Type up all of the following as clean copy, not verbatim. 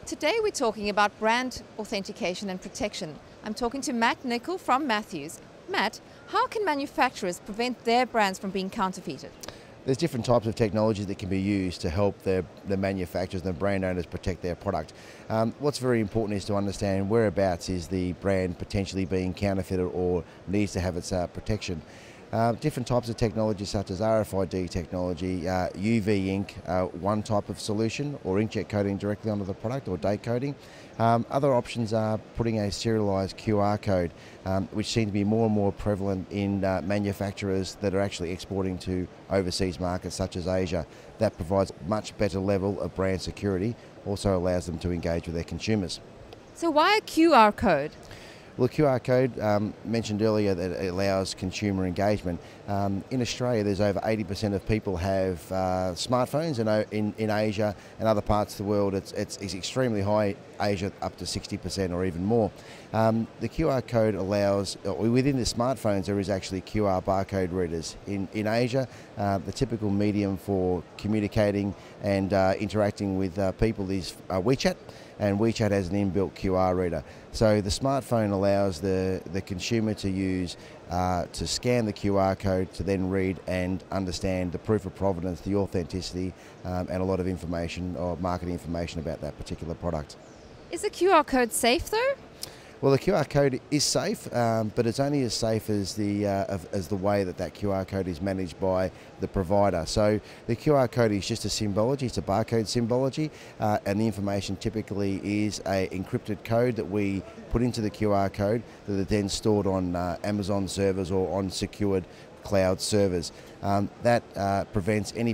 Today we're talking about brand authentication and protection. I'm talking to Matt Nichol from Matthews. Matt, how can manufacturers prevent their brands from being counterfeited? There's different types of technologies that can be used to help the manufacturers and the brand owners protect their product. What's very important is to understand whereabouts is the brand potentially being counterfeited or needs to have its protection. Different types of technology such as RFID technology, UV ink, one type of solution, or inkjet coding directly onto the product, or date coding. Other options are putting a serialised QR code, which seem to be more and more prevalent in manufacturers that are actually exporting to overseas markets such as Asia. That provides a much better level of brand security, also allows them to engage with their consumers. So why a QR code? Well, the QR code mentioned earlier that it allows consumer engagement. In Australia, there's over 80% of people have smartphones, and in Asia and other parts of the world, it's extremely high. Asia up to 60% or even more. The QR code allows, within the smartphones, there is actually QR barcode readers. In Asia, the typical medium for communicating and interacting with people is WeChat. And WeChat has an inbuilt QR reader. So the smartphone allows the consumer to use, to scan the QR code to then read and understand the proof of provenance, the authenticity, and a lot of information or marketing information about that particular product. Is the QR code safe though? Well, the QR code is safe, but it's only as safe as the way that QR code is managed by the provider. So the QR code is just a symbology, it's a barcode symbology, and the information typically is an encrypted code that we put into the QR code that is then stored on Amazon servers or on secured cloud servers. That prevents any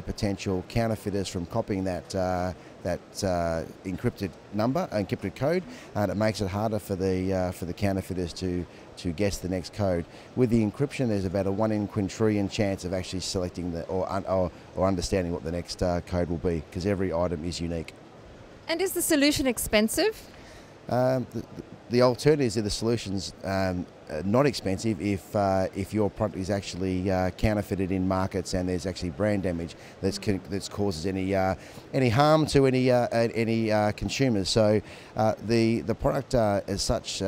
potential counterfeiters from copying that encrypted code, and it makes it harder for the counterfeiters to guess the next code. With the encryption, there's about a 1 in quintillion chance of actually selecting or understanding what the next code will be, because every item is unique. And is the solution expensive? The alternatives of the solutions not expensive if your product is actually counterfeited in markets and there's actually brand damage that causes any harm to any consumers. So the product as such,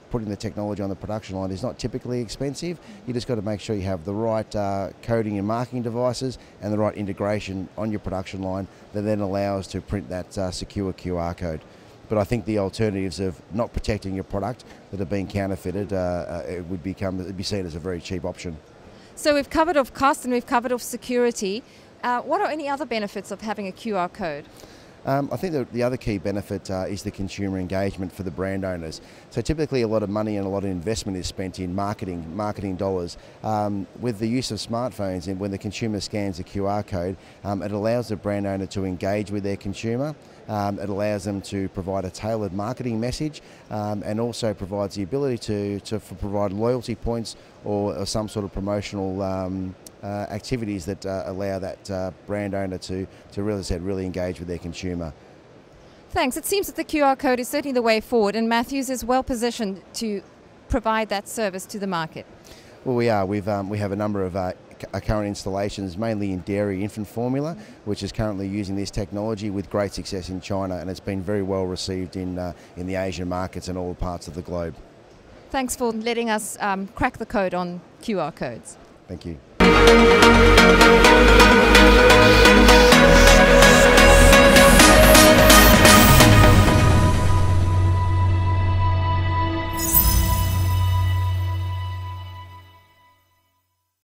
putting the technology on the production line is not typically expensive. You just got to make sure you have the right coding and marking devices and the right integration on your production line that then allows to print that secure QR code. But I think the alternatives of not protecting your product that are being counterfeited it would be seen as a very cheap option. So we've covered off cost and we've covered off security. What are any other benefits of having a QR code? I think that the other key benefit is the consumer engagement for the brand owners. So typically a lot of money and a lot of investment is spent in marketing dollars. With the use of smartphones, and when the consumer scans the QR code, it allows the brand owner to engage with their consumer. It allows them to provide a tailored marketing message, and also provides the ability to provide loyalty points or some sort of promotional activities that allow that brand owner to really engage with their consumer. Thanks. It seems that the QR code is certainly the way forward, and Matthews is well positioned to provide that service to the market. Well, we are. We have a number of current installations, mainly in dairy infant formula, which is currently using this technology with great success in China, and it's been very well received in the Asian markets and all parts of the globe. Thanks for letting us crack the code on QR codes. Thank you.